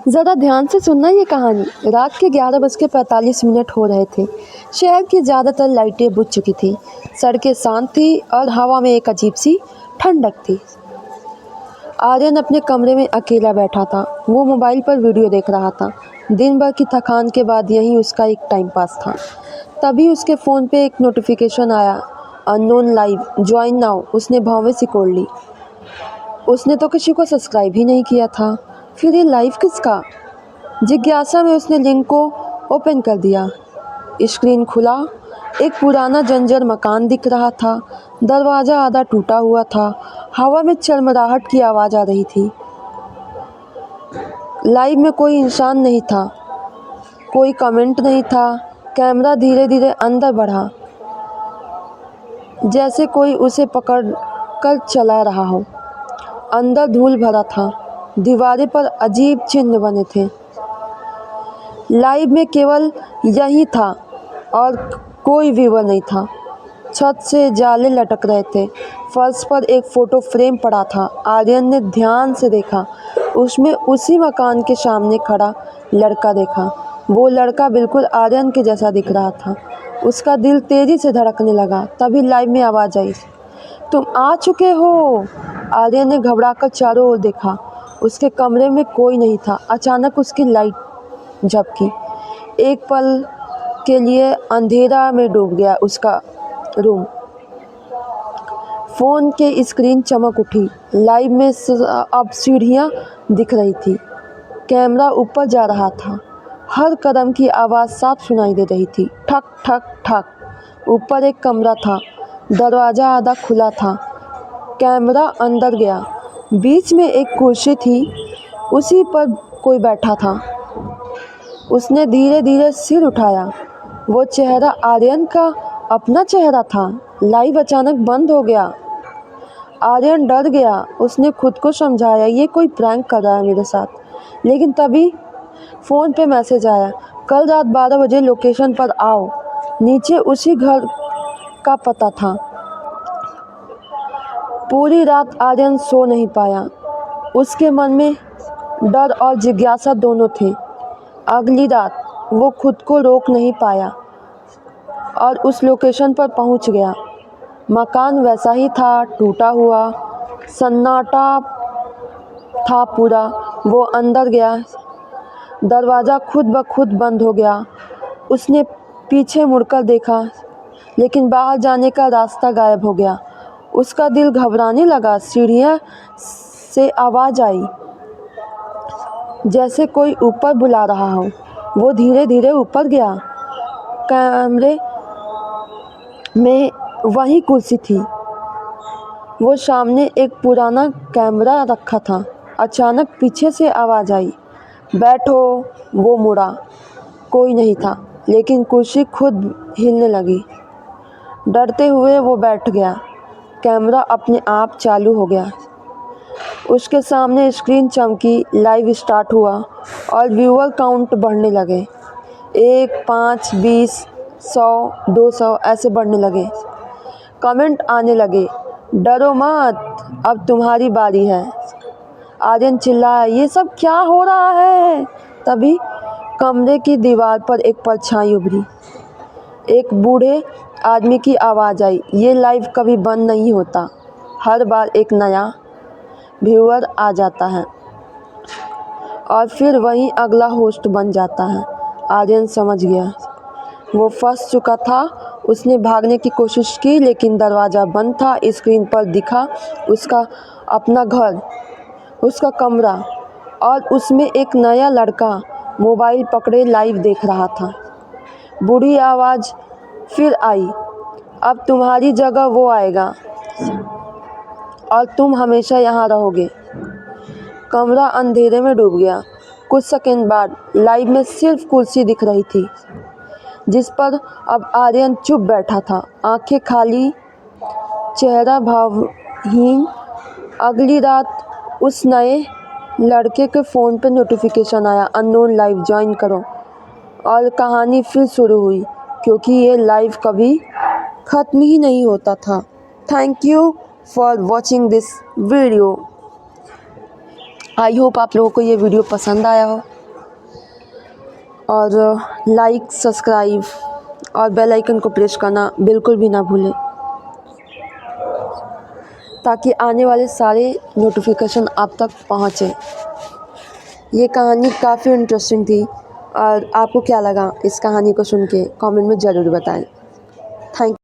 ज़रा ध्यान से सुनना ये कहानी। रात के 11:45 हो रहे थे। शहर की ज़्यादातर लाइटें बुझ चुकी थीं। सड़कें शांत थी और हवा में एक अजीब सी ठंडक थी। आर्यन अपने कमरे में अकेला बैठा था। वो मोबाइल पर वीडियो देख रहा था। दिन भर की थकान के बाद यही उसका एक टाइम पास था। तभी उसके फ़ोन पे एक नोटिफिकेशन आया, अननोन लाइव ज्वाइन नाउ। उसने भौवें सिकोड़ ली। उसने तो किसी को सब्सक्राइब ही नहीं किया था। फिर ये लाइव किसका? जिज्ञासा में उसने लिंक को ओपन कर दिया। स्क्रीन खुला। एक पुराना जंजर मकान दिख रहा था। दरवाज़ा आधा टूटा हुआ था। हवा में चरमराहट की आवाज़ आ रही थी। लाइव में कोई इंसान नहीं था, कोई कमेंट नहीं था। कैमरा धीरे धीरे अंदर बढ़ा, जैसे कोई उसे पकड़ कर चला रहा हो। अंदर धूल भरा था। दीवारें पर अजीब चिन्ह बने थे। लाइव में केवल यही था और कोई व्यूअर नहीं था। छत से जाले लटक रहे थे। फर्श पर एक फ़ोटो फ्रेम पड़ा था। आर्यन ने ध्यान से देखा। उसमें उसी मकान के सामने खड़ा लड़का देखा। वो लड़का बिल्कुल आर्यन के जैसा दिख रहा था। उसका दिल तेज़ी से धड़कने लगा। तभी लाइव में आवाज़ आई, तुम आ चुके हो। आर्यन ने घबराकर चारों ओर देखा। उसके कमरे में कोई नहीं था। अचानक उसकी लाइट झपकी। एक पल के लिए अंधेरा में डूब गया उसका रूम। फ़ोन के स्क्रीन चमक उठी। लाइव में अब सीढ़ियाँ दिख रही थी। कैमरा ऊपर जा रहा था। हर कदम की आवाज़ साफ सुनाई दे रही थी। ठक ठक ठक। ऊपर एक कमरा था। दरवाज़ा आधा खुला था। कैमरा अंदर गया। बीच में एक कुर्सी थी। उसी पर कोई बैठा था। उसने धीरे धीरे सिर उठाया। वो चेहरा आर्यन का अपना चेहरा था। लाइव अचानक बंद हो गया। आर्यन डर गया। उसने खुद को समझाया, ये कोई प्रैंक कर रहा है मेरे साथ। लेकिन तभी फ़ोन पे मैसेज आया, कल रात 12 बजे लोकेशन पर आओ। नीचे उसी घर का पता था। पूरी रात आर्यन सो नहीं पाया। उसके मन में डर और जिज्ञासा दोनों थे। अगली रात वो खुद को रोक नहीं पाया और उस लोकेशन पर पहुंच गया। मकान वैसा ही था, टूटा हुआ। सन्नाटा था पूरा। वो अंदर गया। दरवाज़ा खुद ब खुद बंद हो गया। उसने पीछे मुड़कर देखा, लेकिन बाहर जाने का रास्ता गायब हो गया। उसका दिल घबराने लगा। सीढ़ियों से आवाज़ आई, जैसे कोई ऊपर बुला रहा हो। वो धीरे धीरे ऊपर गया। कमरे में वही कुर्सी थी। वो सामने एक पुराना कैमरा रखा था। अचानक पीछे से आवाज़ आई, बैठो। वो मुड़ा। कोई नहीं था, लेकिन कुर्सी खुद हिलने लगी। डरते हुए वो बैठ गया। कैमरा अपने आप चालू हो गया। उसके सामने स्क्रीन चमकी। लाइव स्टार्ट हुआ और व्यूअर काउंट बढ़ने लगे। 1, 5, 20, 100, 200 ऐसे बढ़ने लगे। कमेंट आने लगे, डरो मत, अब तुम्हारी बारी है। आर्यन चिल्लाया, ये सब क्या हो रहा है? तभी कमरे की दीवार पर एक परछाई उभरी। एक बूढ़े आदमी की आवाज़ आई, ये लाइव कभी बंद नहीं होता। हर बार एक नया व्यूअर आ जाता है और फिर वही अगला होस्ट बन जाता है। आर्यन समझ गया। वो फंस चुका था। उसने भागने की कोशिश की, लेकिन दरवाज़ा बंद था। स्क्रीन पर दिखा उसका अपना घर, उसका कमरा, और उसमें एक नया लड़का मोबाइल पकड़े लाइव देख रहा था। बूढ़ी आवाज़ फिर आई, अब तुम्हारी जगह वो आएगा और तुम हमेशा यहाँ रहोगे। कमरा अंधेरे में डूब गया। कुछ सेकंड बाद लाइव में सिर्फ कुर्सी दिख रही थी, जिस पर अब आर्यन चुप बैठा था, आंखें खाली, चेहरा भावहीन। अगली रात उस नए लड़के के फ़ोन पर नोटिफिकेशन आया, अननोन लाइव ज्वाइन करो। और कहानी फिर शुरू हुई, क्योंकि ये लाइव कभी ख़त्म ही नहीं होता था। Thank you for watching this video. I hope आप लोगों को ये वीडियो पसंद आया हो। और लाइक, सब्सक्राइब और बेल आइकन को प्रेस करना बिल्कुल भी ना भूलें, ताकि आने वाले सारे नोटिफिकेशन आप तक पहुँचे। ये कहानी काफ़ी इंटरेस्टिंग थी और आपको क्या लगा इस कहानी को सुन के कमेंट में ज़रूर बताएं। थैंक